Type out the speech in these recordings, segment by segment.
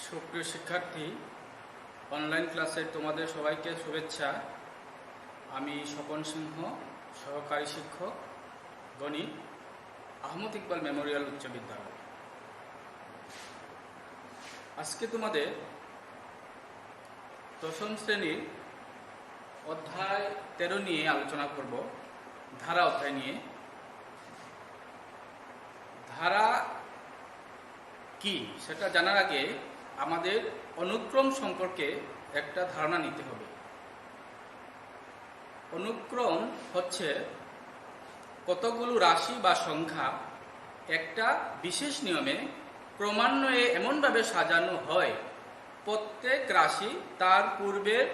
সুপ্রিয় শিক্ষার্থী, অনলাইন ক্লাসে তোমাদের সবাইকে শুভেচ্ছা। আমি স্বপন সিংহ, সহকারী শিক্ষক, গণিত, আহমদ ইকবাল মেমোরিয়াল উচ্চ বিদ্যালয়। আজকে তোমাদের দশম শ্রেণীর অধ্যায় 13 নিয়ে আলোচনা করব, ধারা অধ্যায় নিয়ে। ধারা কি সেটা জানার আগে আমাদের অনুক্রম সম্পর্কে একটা ধারণা নিতে হবে। অনুক্রম হচ্ছে কতগুলো রাশি বা সংখ্যা একটা বিশেষ নিয়মে ক্রমান্বয়ে এমনভাবে সাজানো হয় প্রত্যেক রাশি তার পূর্বের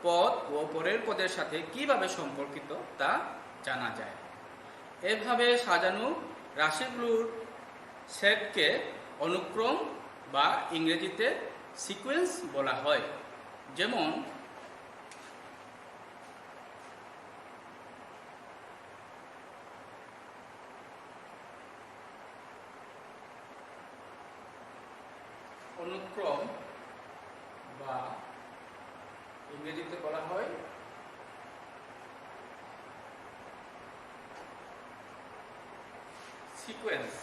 পদ ও পরের পদের সাথে কিভাবে সম্পর্কিত তা জানা যায়। এভাবে সাজানো রাশিগুলোর সেটকে অনুক্রম বা ইংরেজিতে সিকোয়েন্স বলা হয়। যেমন অনুক্রম বা ইংরেজিতে বলা হয় সিকোয়েন্স।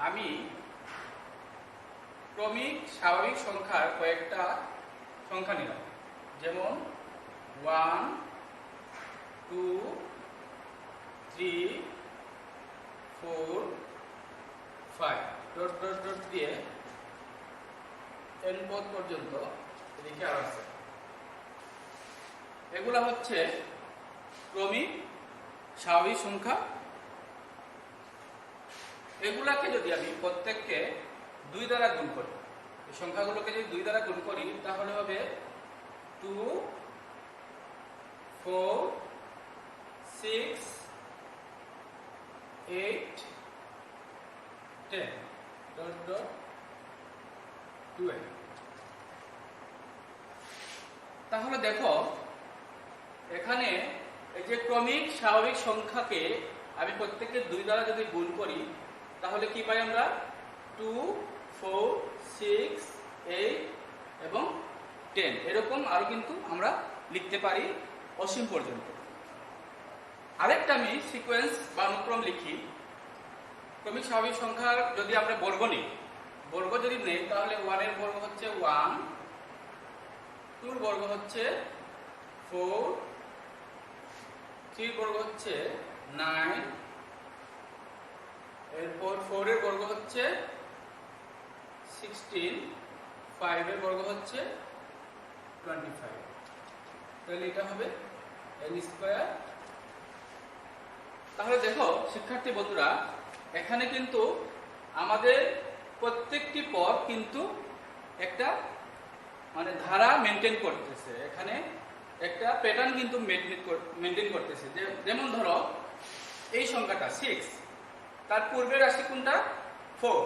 আমি ক্রমিক স্বাভাবিক সংখ্যার কয়েকটা সংখ্যা নিলাম, যেমন 1, 2, 3, 4, 5 ডট ডট ডট দিয়ে n পদ পর্যন্ত এদিকে আর আছে। এগুলা হচ্ছে ক্রমিক স্বাভাবিক সংখ্যা। এগুলাকে যদি আমি প্রত্যেককে 2 দ্বারা গুণ করি, এই সংখ্যাগুলোকে যদি 2 দ্বারা গুণ করি তাহলে হবে 2, 4, 6, 8, 10 ডট ডট 12। তাহলে দেখো এখানে এই যে ক্রমিক স্বাভাবিক সংখ্যাকে আমি প্রত্যেককে 2 দ্বারা যদি গুণ করি তাহলে কি পাই আমরা? 2, 4, 6, 8 এবং 10। এরকম আরো কিন্তু আমরা লিখতে পারি অসীম পর্যন্ত। আরেকটা আমি সিকোয়েন্স বা অনুক্রম লিখি। ক্রমিক স্বাভাবিক সংখ্যার যদি আমরা বর্গ নিই, বর্গ যদি নেই তাহলে 1 এর বর্গ হচ্ছে 1, 2 এর বর্গ হচ্ছে 4, 3 এর বর্গ হচ্ছে 9, এরপর 4 এর বর্গ হচ্ছে 16, 5 এর বর্গ হচ্ছে 25। তাহলে এটা হবে n স্কয়ার। তাহলে দেখো শিক্ষার্থী বন্ধুরা, এখানে কিন্তু আমাদের প্রত্যেকটি পদ কিন্তু একটা ধারা মেনটেন করতেছে, এখানে একটা প্যাটার্ন কিন্তু মেনটেন করতেছে। যেমন ধরো এই সংখ্যাটা 6, তার পূর্বের রাশি কোনটা? 4।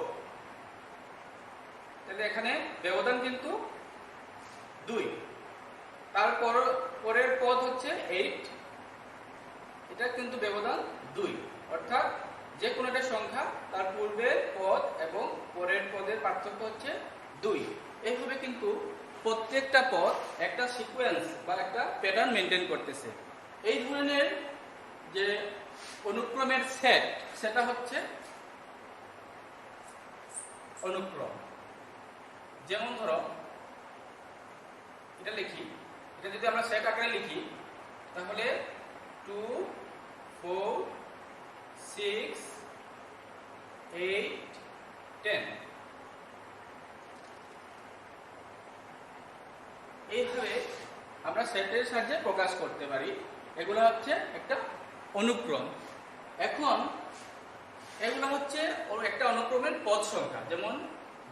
তাহলে এখানে ব্যবধান কিন্তু 2। তারপর পরের পদ হচ্ছে 8, এটা কিন্তু ব্যবধান 2। অর্থাৎ যে কোনো একটা সংখ্যা তার পূর্বের পদ এবং পরের পদের পার্থক্য হচ্ছে 2। এইভাবে কিন্তু প্রত্যেকটা পদ একটা সিকোয়েন্স বা একটা প্যাটার্ন মেনটেন করতেছে। এই ধরনের যে অনুক্রমের সেট, সেটা হচ্ছে অনুক্রম। যেমন ধরো এটা লিখি, এটা যদি আমরা সেট আকারে লিখি তাহলে 2, 4, 6, 8, 10। এইভাবে আমরা সেটের সাহায্যে প্রকাশ করতে পারি। এগুলো হচ্ছে একটা অনুক্রম। এখন এগুলো হচ্ছে একটা অনুক্রমের পদ সংখ্যা। যেমন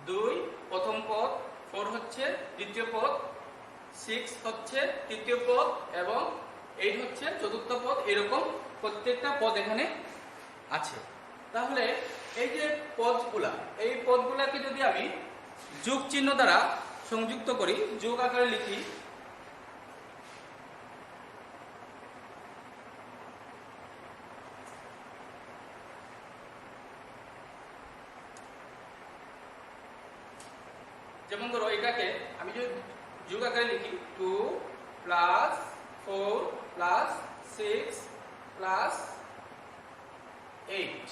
2 প্রথম পদ, 4 হচ্ছে দ্বিতীয় পদ, 6 হচ্ছে তৃতীয় পদ এবং 8 হচ্ছে চতুর্থ পদ। এরকম প্রত্যেকটা পদ এখানে আছে। তাহলে এই যে পদগুলা, এই পদগুলাকে যদি আমি যোগ চিহ্ন দ্বারা সংযুক্ত করি, যোগ আকারে লিখি, যেমন ধরো এটাকে আমি যদি যোগ আকারে লিখি 2 প্লাস 4 প্লাস 6 প্লাস 8,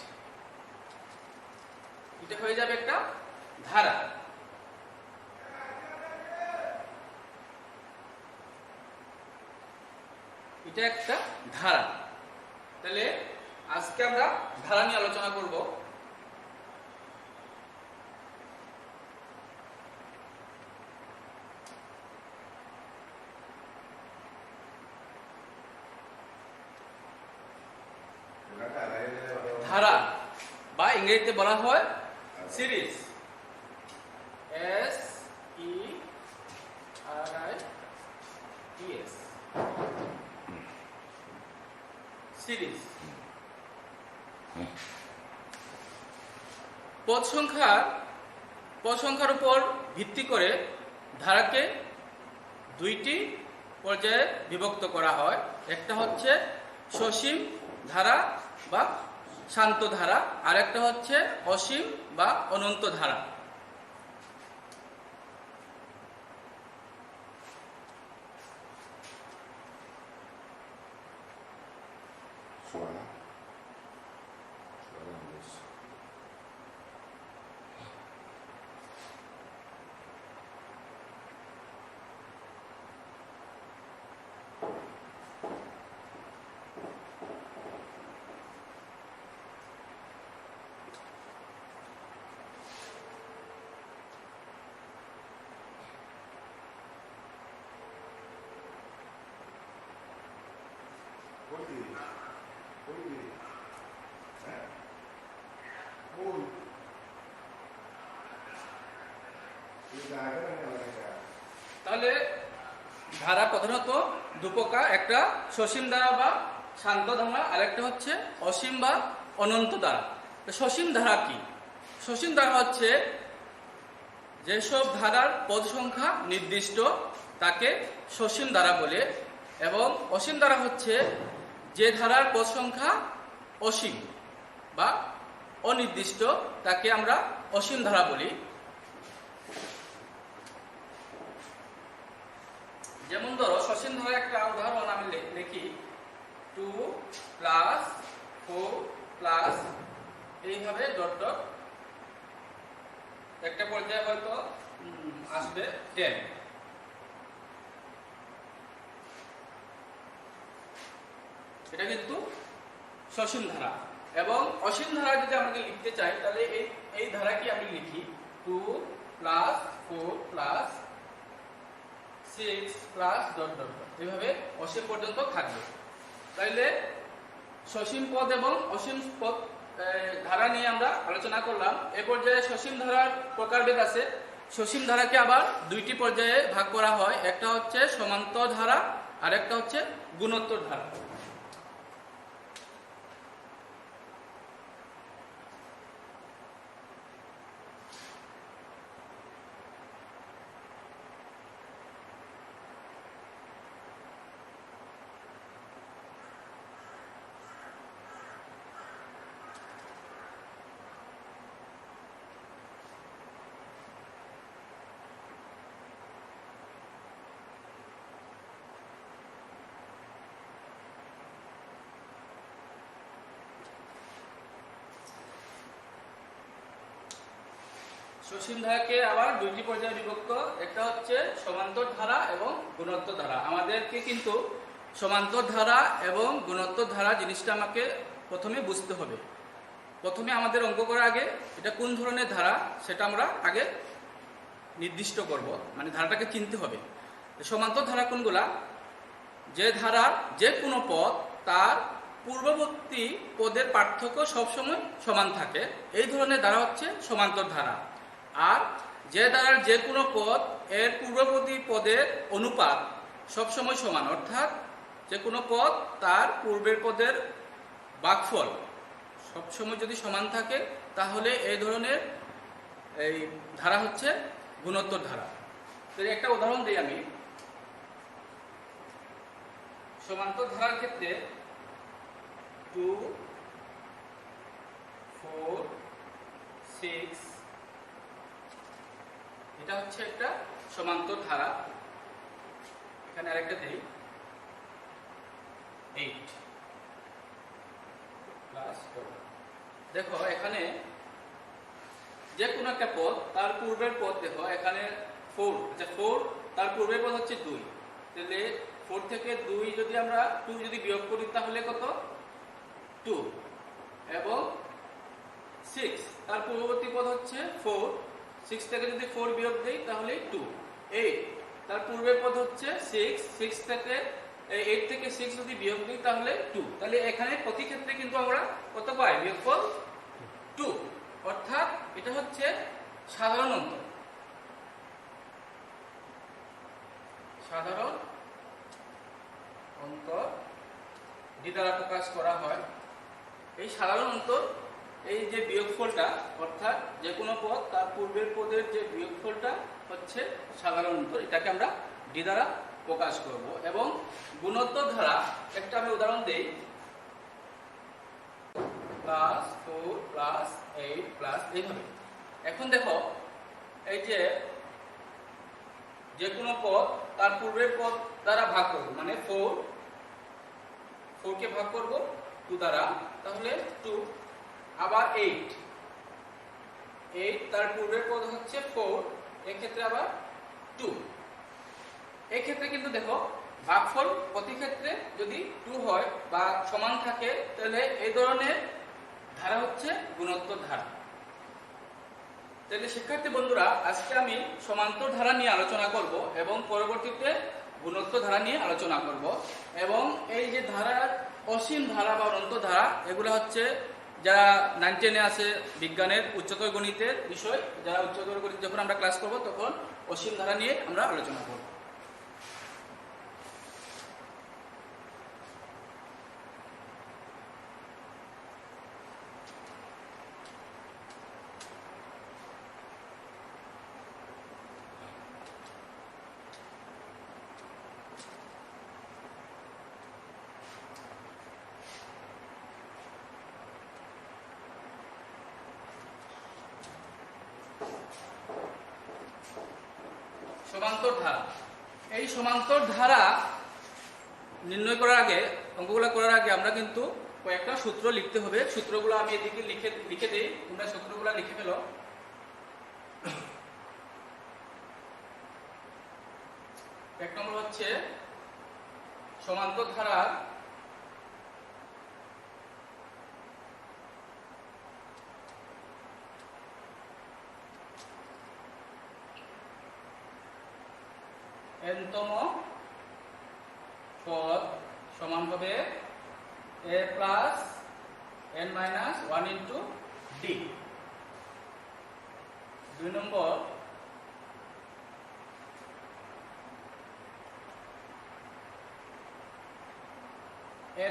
এটা হয়ে যাবে একটা ধারা। এটা একটা ধারা। তাহলে আজকে আমরা ধারা নিয়ে আলোচনা করব। ধারা বা ইংরেজিতে বলা হয় সিরিজ, SERIES, সিরিজ। পদ সংখ্যার উপর ভিত্তি করে ধারাকে দুইটি পর্যায়ে বিভক্ত করা হয়। একটা হচ্ছে সসীম ধারা বা শান্ত ধারা, আর একটা হচ্ছে অসীম বা অনন্ত ধারা। তাহলে ধারা প্রধানত দুপ্রকার, একটা সসীম ধারা বা শান্ত ধারা, আর একটা হচ্ছে অসীম বা অনন্ত ধারা। সসীম ধারা কি? সসীম ধারা হচ্ছে যেসব ধারার পদ সংখ্যা নির্দিষ্ট তাকে সসীম ধারা বলে, এবং অসীম ধারা হচ্ছে যে ধারার পদ সংখ্যা অসীম বা অনির্দিষ্ট তাকে আমরা অসীম ধারা বলি। যেমন ধরো সসীম ধারা একটা উদাহরণ আমি লিখি 2 প্লাস 4 প্লাস এইভাবে ডট ডট, একটা পর্যায়ে হয়তো আসবে 10। এটা কিন্তু সসীম ধারা। এবং অসীম ধারা যদি আমাকে লিখতে চাই তাহলে এই ধারাকে আমি লিখি 2 plus 4 plus 6 plus dot dot dot, এইভাবে অসীম পর্যন্ত থাকবে। তাইলে সসীম পদ এবং অসীম পদ ধারা নিয়ে আমরা আলোচনা করলাম। এ পর্যায়ে সসীম ধারার প্রকারভেদ আছে। সসীম ধারাকে আবার দুইটি পর্যায়ে ভাগ করা হয়, একটা হচ্ছে সমান্তর ধারা আর একটা হচ্ছে গুণোত্তর ধারা। সসীম ধারাকে আবার দুইটি পর্যায়ে বিভক্ত, একটা হচ্ছে সমান্তর ধারা এবং গুণোত্তর ধারা। আমাদেরকে কিন্তু সমান্তর ধারা এবং গুণোত্তর ধারা জিনিসটা আমাকে প্রথমে বুঝতে হবে। প্রথমে আমাদের অঙ্ক করার আগে এটা কোন ধরনের ধারা সেটা আমরা আগে নির্দিষ্ট করব, মানে ধারাটাকে চিনতে হবে। সমান্তর ধারা কোনগুলা? যে ধারার যে কোনো পদ তার পূর্ববর্তী পদের পার্থক্য সবসময় সমান থাকে, এই ধরনের ধারা হচ্ছে সমান্তর ধারা। আর যে ধারার যে কোনো পদ এর পূর্ববর্তী পদের অনুপাত সবসময় সমান, অর্থাৎ যে কোনো পদ তার পূর্বের পদের ভাগফল সবসময় যদি সমান থাকে তাহলে এই ধরনের এই ধারা হচ্ছে গুণোত্তর ধারা। তো একটা উদাহরণ দিই আমি। সমান্তর ধারার ক্ষেত্রে 2 4 6 এটা হচ্ছে একটা সমান্তর ধারা। এখানে আরেকটা দেই, 8 প্লাস 4। দেখো এখানে যে কোনো একটা পদ, তার পূর্বের পদ দেখো এখানে 4, আচ্ছা 4 তার পূর্বের পদ হচ্ছে 2, তাহলে 4 থেকে 2 যদি আমরা 2 যদি বিয়োগ করি তাহলে কত? 2। এবং 6 তার পূর্ববর্তী পদ হচ্ছে 4, 6 থেকে যদি 4 বিয়োগ দেই তাহলে 2। 8 তার পূর্বের পদ হচ্ছে 6, 6 থেকে 8 থেকে 6 যদি বিয়োগ দিই তাহলে 2। তাহলে এখানে প্রতি ক্ষেত্রে কিন্তু আমরা কত পাই? বিয়োগফল 2। অর্থাৎ এটা হচ্ছে সাধারণ অন্তর। সাধারণ অন্তর ডি দ্বারা প্রকাশ করা হয়। এই সাধারণ অন্তর, এই যে বিয়োগফলটা, অর্থাৎ যে কোনো পদ তার পূর্বের পদের যে বিয়োগফলটা হচ্ছে সাধারণ অন্তর, এটাকে আমরা ডি দ্বারা প্রকাশ করব। এবং গুণোত্তর ধারা একটা আমি উদাহরণ দেই, প্লাস 4 প্লাস 8 প্লাস এইভাবে। এখন দেখো এই যে কোনো পদ তার পূর্বের পদ দ্বারা ভাগ করব, মানে 4 কে ভাগ করব 2 দ্বারা, তাহলে 2। আবার 8 তার পূর্বের পদ হচ্ছে 4, এক্ষেত্রে আবার 2। এই ক্ষেত্রে কিন্তু দেখো ভাগফল প্রতি ক্ষেত্রে যদি 2 হয় বা সমান থাকে, তাহলে এই ধরনের ধারা হচ্ছে গুণোত্তর ধারা। তাহলে শিক্ষার্থী বন্ধুরা, আজকে আমি সমান্তর ধারা নিয়ে আলোচনা করব এবং পরবর্তীতে গুণোত্তর ধারা নিয়ে আলোচনা করব। এবং এই যে ধারা, অসীম ধারা বা অনন্ত ধারা, এগুলো হচ্ছে যারা 9, 10-এ আছে বিজ্ঞানের উচ্চতর গণিতের বিষয়, যারা উচ্চতর গণিত যখন আমরা ক্লাস করব তখন অসীম ধারা নিয়ে আমরা আলোচনা করব। সমান্তর ধারা, এই সমান্তর ধারা নির্ণয় করার আগে, অঙ্কগুলো করার আগে আমরা কিন্তু কয়েকটা সূত্র লিখতে হবে। সূত্রগুলো আমি এদিকে লিখে দিই, তোমরা সূত্রগুলো লিখে ফেলো। এক নম্বর হচ্ছে সমান্তর ধারার n-তম পদ সমান হবে a plus n minus 1 into D. 2 number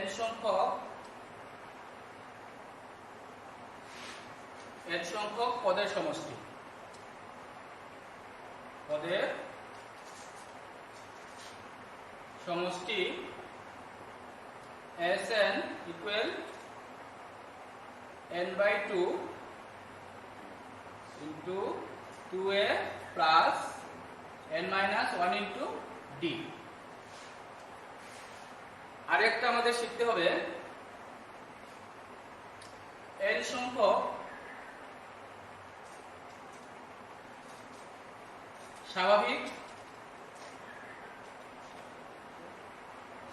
n সংখ্যক পদের সমষ্টি, পদের সমষ্টি Sn equal n/2 into 2a plus n minus 1 into d। আরেকটা আমাদের শিখতে হবে n সংখ্যক স্বাভাবিক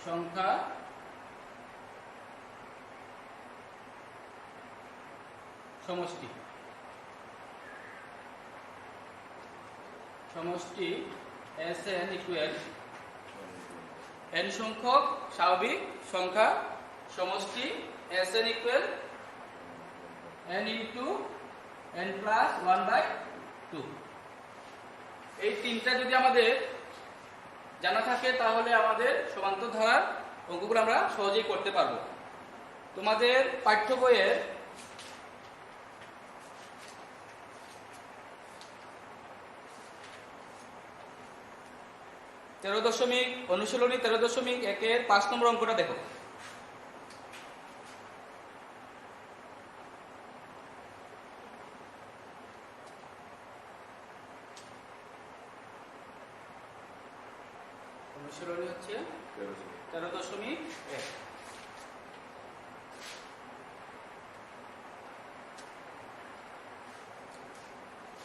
সংখ্যা সমষ্টি Sn equal n সংখ্যক স্বাভাবিক সংখ্যা সমষ্টি Sn equal n into n plus 1/2। এই তিনটা যদি আমাদের জানা থাকে তাহলে আমাদের সমান্তর ধারার অঙ্কগুলো আমরা সহজেই করতে পারবো। তোমাদের পাঠ্য বইয়ের 13.1 5 নম্বর অঙ্কটা দেখো। অনুসরণী হচ্ছে 13.1।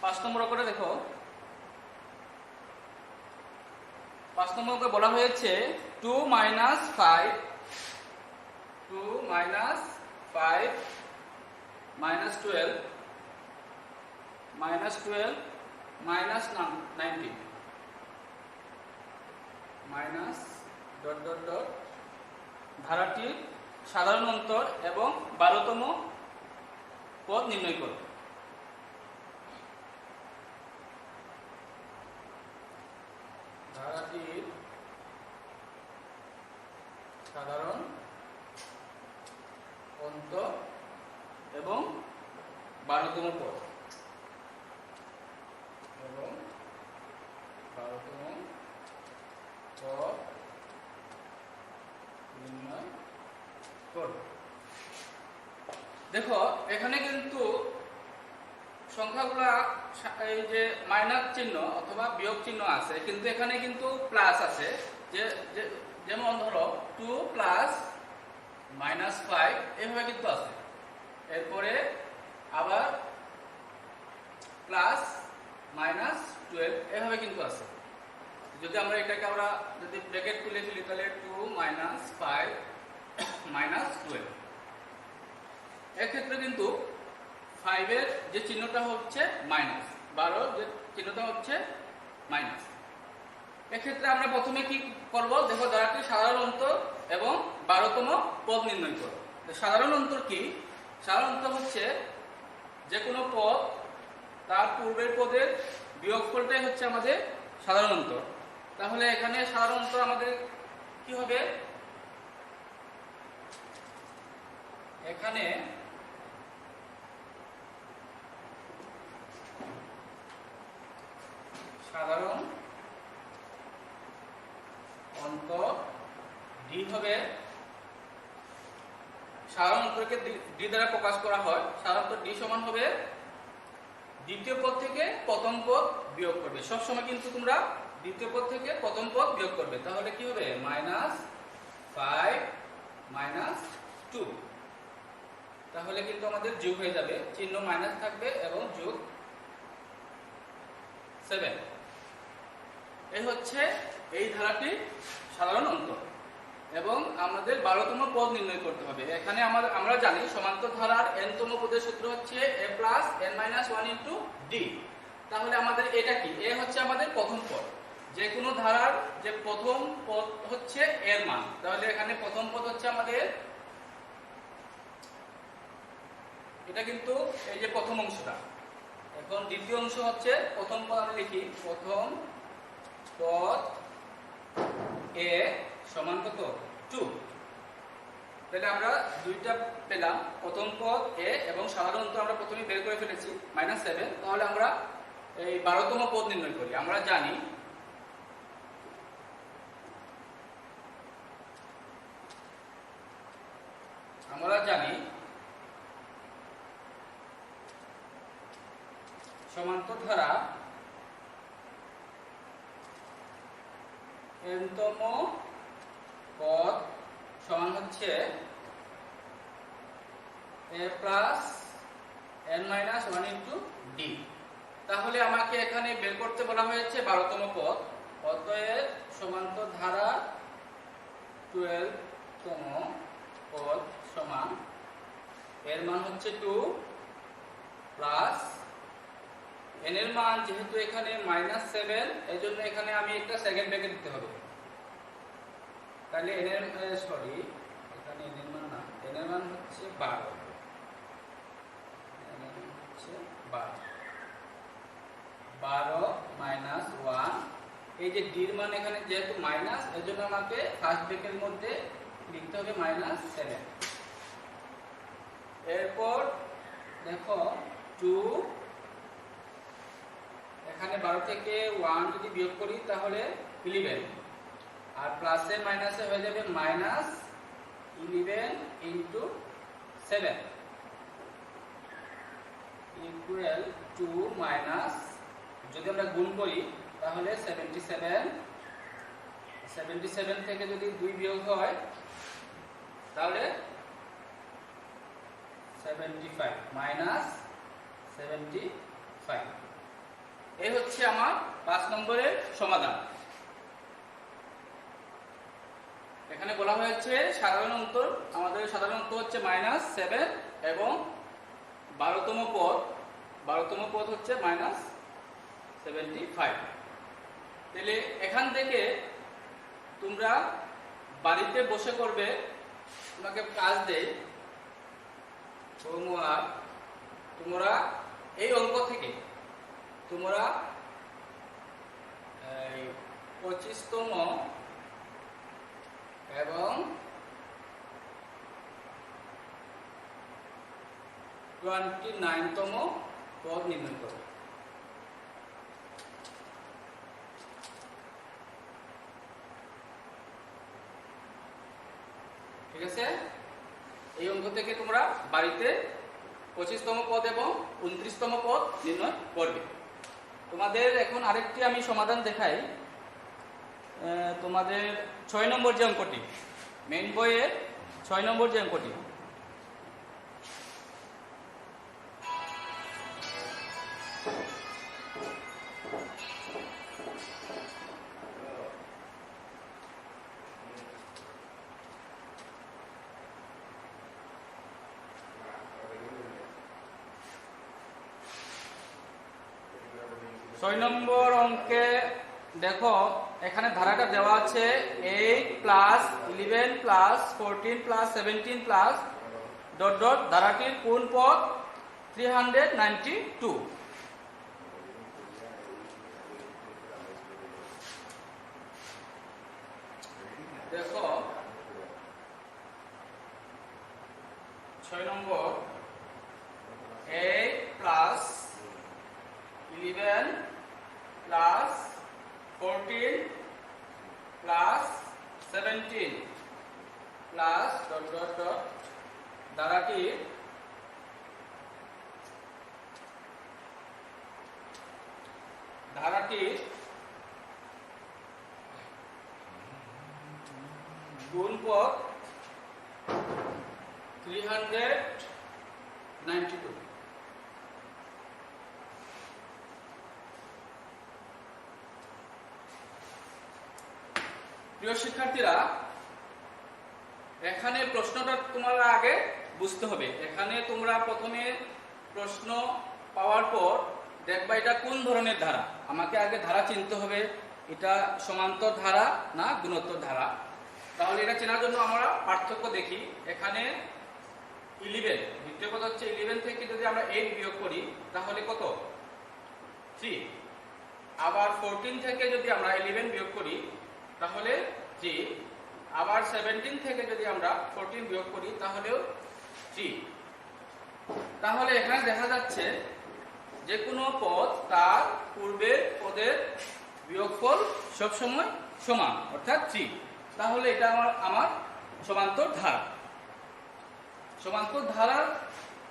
5 নম্বর করে দেখো, 5 নম্বরকে বলা হয়েছে 2 - 5 2 - 5 - 12 -12 -19 মাইনাস ডট ডট ডট ধারাটির সাধারণ অন্তর এবং 12তম পদ নির্ণয় করো। ধারাটির সাধারণ অন্তর এবং 12তম পদ এবং 12তম পদ নির্ণয় করো। দেখো এখানে কিন্তু সংখ্যাগুলা এই যে মাইনাস চিহ্ন অথবা বিয়োগ চিহ্ন আছে, কিন্তু এখানে কিন্তু প্লাস আছে। যেমন ধরো 2 + -5 এইভাবে কিন্তু আছে, এরপরে আবার প্লাস -12 এভাবে কিন্তু আছে। যদি আমরা এটাকে যদি ব্র্যাকেট তুলে ফেলি তাহলে 2 - 5 -12 এক্ষেত্রে কিন্তু 5 এর যে চিহ্নটা হচ্ছে মাইনাস, 12 যে চিহ্নটা হচ্ছে মাইনাস। এক্ষেত্রে আমরা প্রথমে কি করব, দেখো ধারাটির সাধারণ অন্তর এবং 12তম পদ নির্ণয় করব। সাধারণ অন্তর কি? সাধারণ অন্তর হচ্ছে যে কোনো পদ তার পূর্বের পদের বিয়োগফলটাই হচ্ছে আমাদের সাধারণ অন্তর। তাহলে এখানে সাধারণ অন্তর আমাদের কি হবে, এখানে সাধারণ অন্তর ডি হবে। সাধারণ অন্তরকে ডি দ্বারা প্রকাশ করা হয়। সাধারণ অন্তর ডি সমান হবে দ্বিতীয় পদ থেকে প্রথম পদ বিয়োগ করবে। সবসময় কিন্তু তোমরা দ্বিতীয় পদ থেকে প্রথম পদ বিয়োগ করবে। তাহলে কি হবে, -5 - 2। তাহলে কিন্তু আমাদের যোগ হয়ে যাবে, চিহ্ন মাইনাস থাকবে এবং যোগ 7। এই হচ্ছে এই ধারাটির সাধারণ অন্তর এবং আমাদের 12তম পদ নির্ণয় করতে হবে। এখানে আমরা জানি সমান্তর ধারার n তম পদের সূত্র হচ্ছে a + n - 1 * d। তাহলে আমাদের এটা কি, এ হচ্ছে আমাদের প্রথম পদ। যে কোনো ধারার যে প্রথম পদ হচ্ছে এর মান, তাহলে এখানে প্রথম পদ হচ্ছে আমাদের এটা, কিন্তু এই যে প্রথম অংশটা। এখন দ্বিতীয় অংশ হচ্ছে প্রথম পদ, আমরা লিখি প্রথম পদ a সমান কত, 2। তাহলে আমরা দুইটা পেলাম, প্রথম পদ a এবং সাধারণ অন্তর আমরা প্রথমে বের করে ফেলেছি -7। তাহলে আমরা এই 12তম পদ নির্ণয় করি। আমরা জানি সমান্তর ধারা n তম পদ সমান হচ্ছে a + n - 1 * d। তাহলে আমাকে এখানে বের করতে বলা হয়েছে 12তম পদ। অতএব সমান্তর ধারা 12তম পদ সমান, এর মান হচ্ছে 2 প্লাস n এর মান যেহেতু এখানে -7, এই জন্য এখানে আমি একটা সেকেন্ড ব্র্যাকেট দিতে হবে। তাহলে n এর এখানে n এর মান না, n এর মান হচ্ছে 12। n এর মান হচ্ছে 12 -1। এই যে d এর মান এখানে যেহেতু মাইনাস, এর জন্য আমাকে ফার্স্ট ব্র্যাকেটের মধ্যে লিখতে হবে -7। এরপর দেখো 2, এখানে 12 থেকে 1 যদি বিয়োগ করি তাহলে 11, আর প্লাসে মাইনাসে হয়ে যাবে -11 * 7 ইকুয়াল টু মাইনাস, যদি আমরা গুণ করি তাহলে 77 77 থেকে যদি 2 বিয়োগ হয় তাহলে 75 মাইনাস 75। এই হচ্ছে আমার 5 নম্বরের সমাধান। এখানে বলা হয়েছে সাধারণ উত্তর, আমাদের সাধারণ উত্তর হচ্ছে -7 এবং 12তম পদ হচ্ছে -75। তাহলে এখান থেকে তোমরা বাড়িতে বসে করবে, তোমাকে কাজ দেই, তোমরা এই অঙ্ক থেকে তোমরা 25তম এবং 29তম পদ নির্ণয় করো। ঠিক আছে, এই অঙ্ক থেকে তোমরা বাড়িতে 25তম পদ এবং 29তম পদ নির্ণয় করবে। তোমাদের এখন আরেকটি আমি সমাধান দেখাই। তোমাদের 6 নম্বর যে অঙ্কটি, মেইন বইয়ের 6 নম্বর যে অঙ্কটি, ছয় নম্বর অঙ্কে দেখো এখানে ধারাটা দেওয়া আছে 8 plus 11 plus 14 plus 17 plus dot dot, ধারাটির কোন পদ 392। দেখো 6 number 8 plus 11 plus 14 plus 17 plus dot dot dot, ধারাটির গুণপদ 392। প্রিয় শিক্ষার্থীরা, এখানে প্রশ্নটা তোমরা আগে বুঝতে হবে। এখানে তোমরা প্রথমে প্রশ্ন পাওয়ার পর দেখবা এটা কোন ধরনের ধারা। আমাকে আগে ধারা চিনতে হবে, এটা সমান্তর ধারা না গুণোত্তর ধারা। তাহলে এটা চেনার জন্য আমরা পার্থক্য দেখি। এখানে 11, দ্বিতীয় পদ হচ্ছে 11 থেকে যদি আমরা 8 বিয়োগ করি তাহলে কত? 3। আবার 14 থেকে যদি আমরা 11 বিয়োগ করি তাহলে 3। আবার 17 থেকে যদি আমরা 14 বিয়োগ করি তাহলেও 3। তাহলে এখানে দেখা যাচ্ছে যে কোনো পদ তার পূর্বের পদের বিয়োগফল সবসময় সমান, অর্থাৎ 3। তাহলে এটা আমার সমান্তর ধারা। সমান্তর ধারা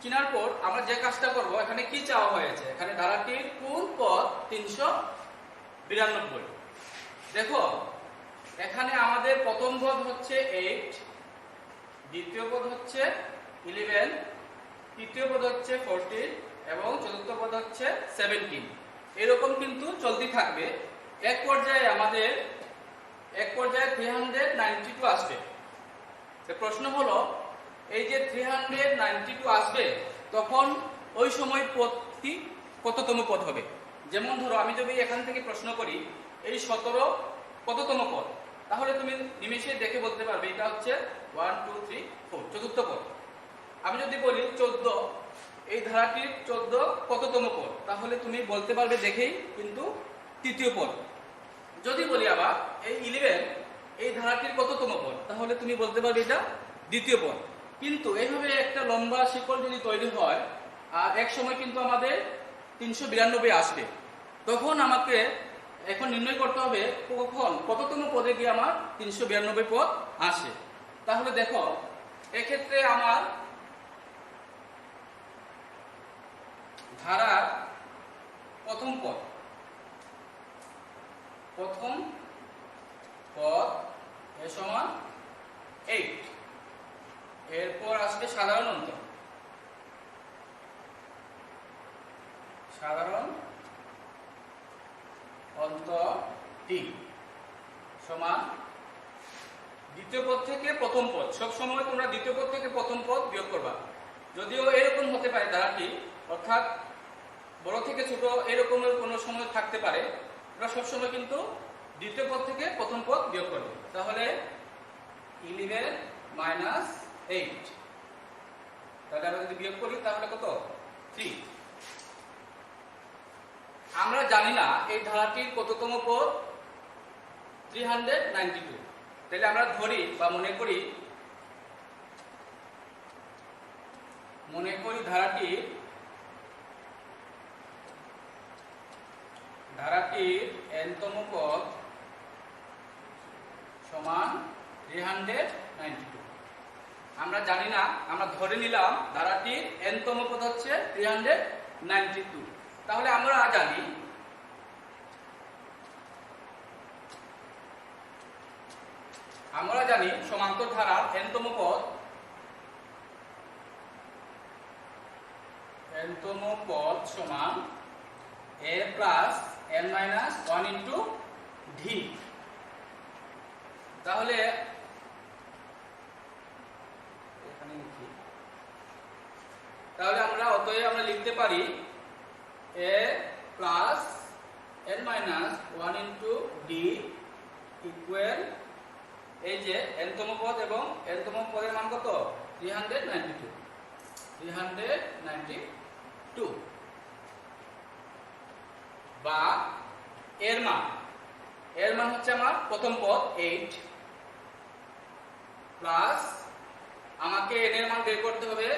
চিনার পর আমরা যে কাজটা করব, এখানে কি চাওয়া হয়েছে, এখানে ধারাটির কোন পদ 392। দেখো এখানে আমাদের প্রথম পদ হচ্ছে 8, দ্বিতীয় পদ হচ্ছে 11, তৃতীয় পদ হচ্ছে 14 এবং চতুর্থ পদ হচ্ছে 17। এরকম কিন্তু চলতে থাকবে। এক পর্যায়ে 392 আসবে। প্রশ্ন হলো এই যে 392 আসবে তখন ওই সময় পদটি কততম পদ হবে। যেমন ধরো আমি যদি এখান থেকে প্রশ্ন করি এই 17 কততম পদ, তাহলে তুমি নিমেষে দেখে বলতে পারবে এটা হচ্ছে 1 2 3 4 চতুর্থ পদ। আমি যদি বলি 14, এই ধারাটির 14 কততম পদ, তাহলে তুমি বলতে পারবে দেখেই কিন্তু তৃতীয় পদ। যদি বলি আবার এই 11 এই ধারাটির কততম পদ, তাহলে তুমি বলতে পারবে এটা দ্বিতীয় পদ। কিন্তু এইভাবে একটা লম্বা শিকল যদি তৈরি হয় আর এক সময় কিন্তু আমাদের 392 আসবে, তখন আমাকে এখন নির্ণয় করতে হবে কখন কততম পদে গিয়ে আমার 392 পদ আসে। তাহলে দেখো এক্ষেত্রে আমার ধারার প্রথম পদ এ সমান 8। এরপর আসবে সাধারণ অন্তর। সাধারণ অন্তরটি সমান দ্বিতীয় পদ থেকে প্রথম পদ। সব সময় তোমরা দ্বিতীয় পদ থেকে প্রথম পদ বিয়োগ করবা। যদিও এরকম হতে পারে ধারাটি, অর্থাৎ বড় থেকে ছোট এরকমের কোনো সময় থাকতে পারে, তোমরা সবসময় কিন্তু দ্বিতীয় পদ থেকে প্রথম পদ বিয়োগ করবে। তাহলে 11 মাইনাস 8, তাহলে আমরা যদি বিয়োগ করি তাহলে কত? 3। আমরা জানি না এই ধারাটির কততম পদ 392। তাহলে আমরা ধরি বা মনে করি ধারাটির nতম পদ সমান 392। আমরা জানি না, আমরা ধরে নিলাম ধারাটির nতম পদ হচ্ছে 392। তাহলে আমরা জানি সমান্তর ধারার nতম পদ সমান a plus n minus 1 into d। তাহলে এখানে লিখি, তাহলে অতএব আমরা লিখতে পারি a plus n minus 1 into d equal, এই যে nতম পদ এবং nতম পদের মান কত? 392 বা এর মান হচ্ছে আমার প্রথম পদ 8 প্লাস আমাকে n এর মান বের করতে হবে,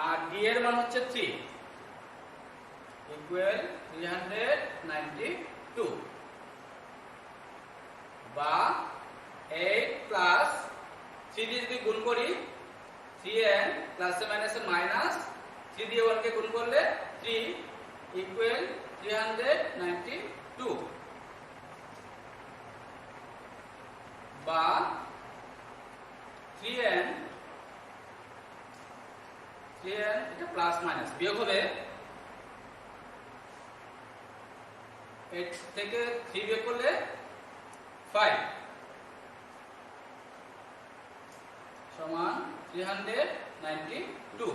আর d এর মান হচ্ছে 3 ইকুয়াল 392 বা 8 প্লাস 3 দিয়ে যদি গুণ করি 3n প্লাস মাইনাস মাইনাস 3 দিয়ে 1 কে গুণ করলে 3 ইকুয়াল 392 বা 3n এটা প্লাস মাইনাস বিয়োগ হবে, 8 থেকে 3 বিয়োগ করলে 5 সমান 392।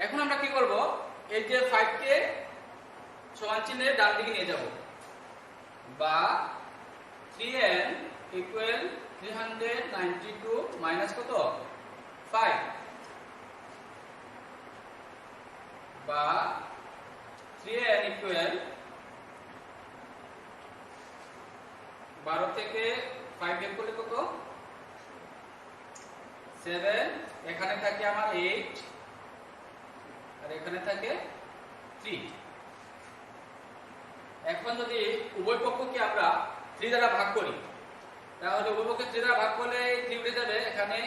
এখন আমরা কি করব? এই যে 5 কে সমান চিহ্নের ডান দিকে নিয়ে যাব, বা 3n ইকুয়াল 392 মাইনাস কত? 5 বা 3n ইকুয়াল 12 থেকে 5 বিয়োগ করলে কত? 7। এখানে থাকে আমার 8 আর এখানে থাকে 3। এখন যদি উভয় পক্ষকে আমরা 3 দ্বারা ভাগ করি, তাহলে উভয় পক্ষকে 3 দ্বারা ভাগ করলে 3 উঠে যাবে। এখানে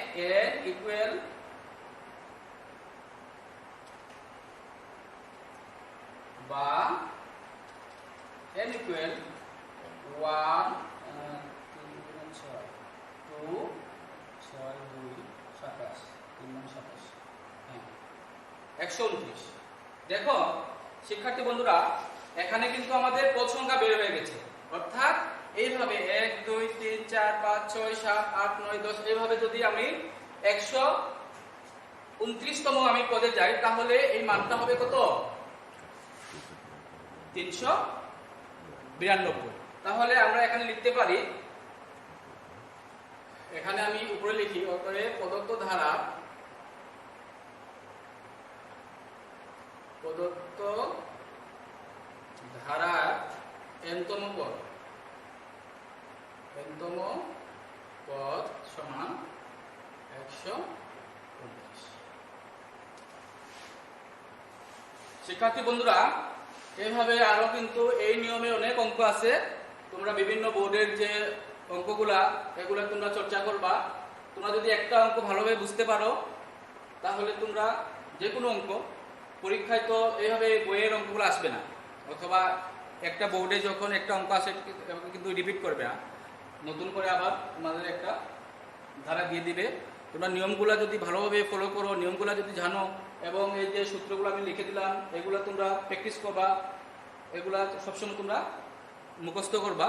n ইকুয়াল বা n ইকুয়াল 1 2 6 2 27 129। দেখো শিক্ষার্থী বন্ধুরা, এখানে কিন্তু আমাদের পদ সংখ্যা বের হয়ে গেছে, অর্থাৎ এইভাবে 1 2 3 4 5 6 7 8 9 10 এইভাবে যদি আমি 129তম আমি পদে যাই, তাহলে এই মানটা হবে কত? 392। তাহলে আমরা এখানে লিখতে পারি, এখানে আমি উপরে লিখি, অতএব প্রদত্ত ধারার nতম পদ সমান 129। শিক্ষার্থী বন্ধুরা, এইভাবে আরো কিন্তু এই নিয়মে অনেক অঙ্ক আছে। তোমরা বিভিন্ন বোর্ডের যে অঙ্কগুলা এগুলা তোমরা চর্চা করবা। তোমরা যদি একটা অঙ্ক ভালোভাবে বুঝতে পারো, তাহলে তোমরা যে কোনো অঙ্ক পরীক্ষায় তো এইভাবে বইয়ের অঙ্কগুলো আসবে না, অথবা একটা বোর্ডে যখন একটা অঙ্ক আসে কিন্তু রিপিট করবে না, নতুন করে আবার তোমাদের একটা ধারা দিয়ে দিবে। তোমরা নিয়মগুলো যদি ভালোভাবে ফলো করো, নিয়মগুলো যদি জানো, এবং এই যে সূত্রগুলো আমি লিখে দিলাম এগুলো তোমরা প্র্যাকটিস করবা, এগুলা সবসময় তোমরা মুখস্থ করবা।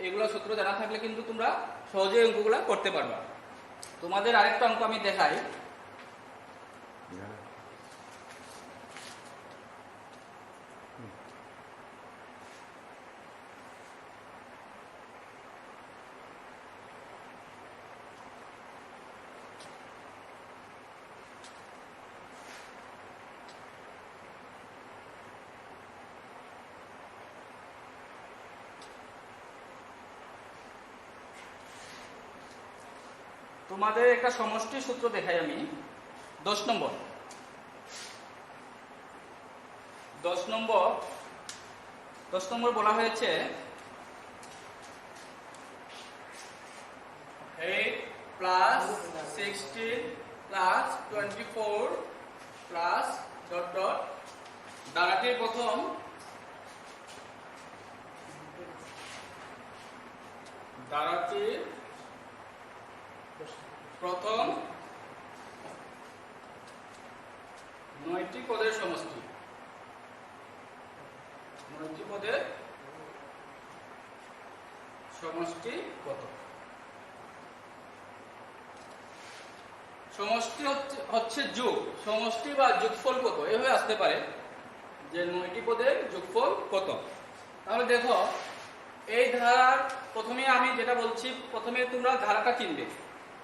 এগুলা সূত্র জানা থাকলে কিন্তু তোমরা সহজেই অঙ্কগুলো করতে পারবা। তোমাদের আরেকটা অঙ্ক আমি দেখাই। তোমাদের একটা সমষ্টি সূত্র দেখাই আমি। 10 নম্বর 10 নম্বর বলা হয়েছে 8 plus 16 plus 24 plus dot dot. ধারাটির প্রথম প্রথম 9টি পদের সমষ্টি। 9টি পদের সমষ্টি কত? সমষ্টি হচ্ছে যোগ, সমষ্টি বা যোগফল কত এভাবে আসতে পারে যে 9টি পদের যোগফল কত। তাহলে দেখো এই ধারার প্রথমে আমি যেটা বলছি, প্রথমে তোমরা ধারাটা চিনবে।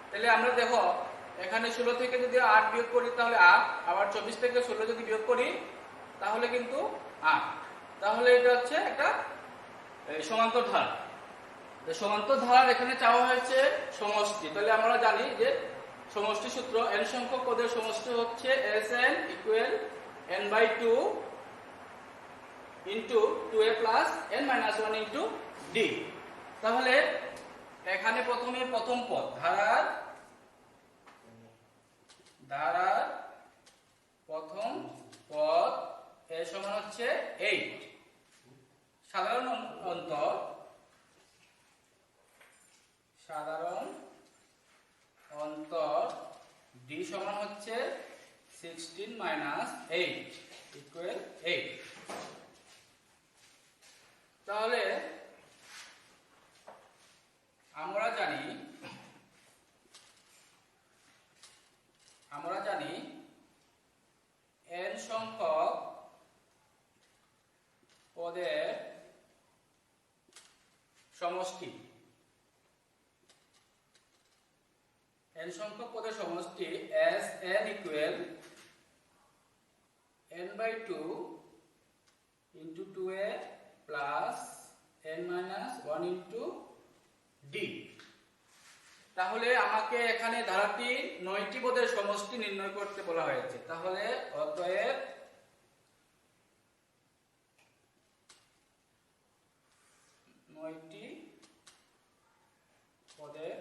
তাহলে আমরা দেখো এখানে 16 থেকে যদি 8 বিয়োগ করি তাহলে 8, আবার 24 থেকে 16 যদি বিয়োগ করি তাহলে কিন্তু 8। তাহলে এটা হচ্ছে একটা সমান্তর ধারা। সমান্তর ধারার এখানে চাওয়া হয়েছে সমষ্টি। তাহলে আমরা জানি যে সমষ্টি সূত্র n সংখ্যক পদের সমষ্টি হচ্ছে Sn equal n/2 into 2a plus n minus 1 into d। তাহলে এখানে প্রথমে প্রথম পদ ধারার প্রথম পদ এর সমান হচ্ছে 8। সাধারণ অন্তর d সমান হচ্ছে 16 মাইনাস 8 ইকুয়াল 8। তাহলে আমরা জানি n সংখ্যক পদের সমষ্টি, n সংখ্যক পদের সমষ্টি Sn equal n/2 into 2a plus n minus 1 into d। তাহলে আমাকে এখানে ধারাটি 9টি পদের সমষ্টি নির্ণয় করতে বলা হয়েছে। তাহলে অতএব নয়টি পদের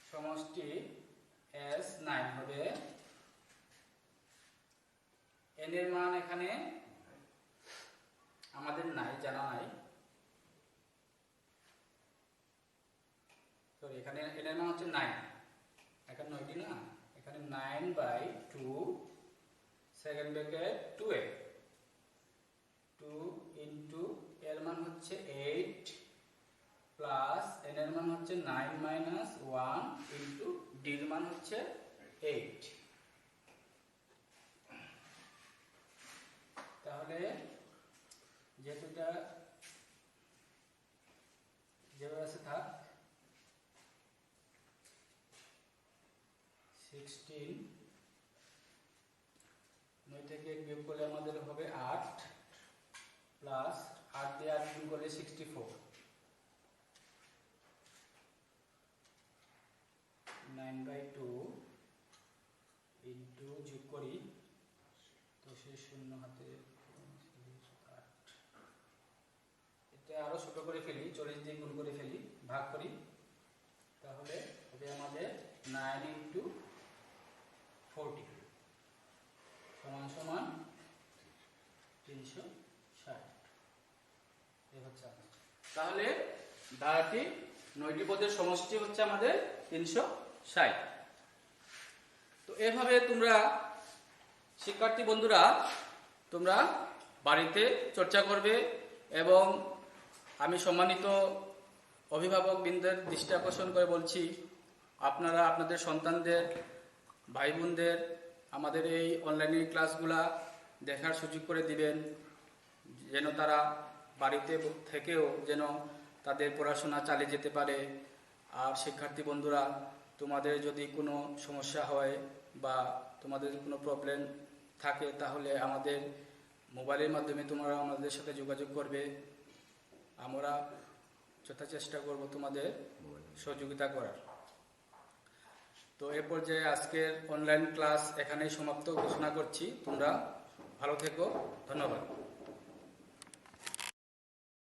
সমষ্টি S9 হবে। n এর মান এখানে আমাদের জানা নাই, সরি এখানে n এর মান হচ্ছে 9, এখানে 9টি না, এখানে 9/2 সেকেন্ড ব্র্যাকেট 2a 2 ইনটু এর মান হচ্ছে 8 প্লাস n এর মান হচ্ছে 9 মাইনাস 1 ইনটু d এর মান হচ্ছে 8। তাহলে যেহেতু এটা যেভাবে আছে থাক, 16 9 থেকে বিয়োগ করলে আমাদের হবে 8 প্লাস 8 দিয়ে 8 গুণ করলে 64 9/2 ইন্টু যোগ করি তো সে শূন্য হাতে 8, এটা আরো ছোট করে ফেলি, 40 দিয়ে গুণ করে ফেলি, ভাগ করি, তাহলে হবে আমাদের 9 ইন্টু 40 সমান সমান 360 এই হচ্ছে আমাদের। তাহলে ধারাটি 9টি পদের সমষ্টি হচ্ছে আমাদের 360। তো এভাবে তোমরা শিক্ষার্থী বন্ধুরা তোমরা বাড়িতে চর্চা করবে এবং আমি সম্মানিত অভিভাবক বৃন্দের দৃষ্টি আকর্ষণ করে বলছি, আপনারা আপনাদের সন্তানদের ভাই বোনদের আমাদের এই অনলাইনে ক্লাসগুলা দেখার সুযোগ করে দিবেন, যেন তারা বাড়িতে থেকেও যেন তাদের পড়াশোনা চালিয়ে যেতে পারে। আর শিক্ষার্থী বন্ধুরা তোমাদের যদি কোনো সমস্যা হয় বা তোমাদের কোনো প্রবলেম থাকে তাহলে আমাদের মোবাইলের মাধ্যমে তোমরা আমাদের সাথে যোগাযোগ করবে, আমরা যথাচেষ্টা করব তোমাদের সহযোগিতা করার। তো এ পর্যায়ে আজকের অনলাইন ক্লাস এখানেই সমাপ্ত ঘোষণা করছি। তোমরা ভালো থেকো, ধন্যবাদ।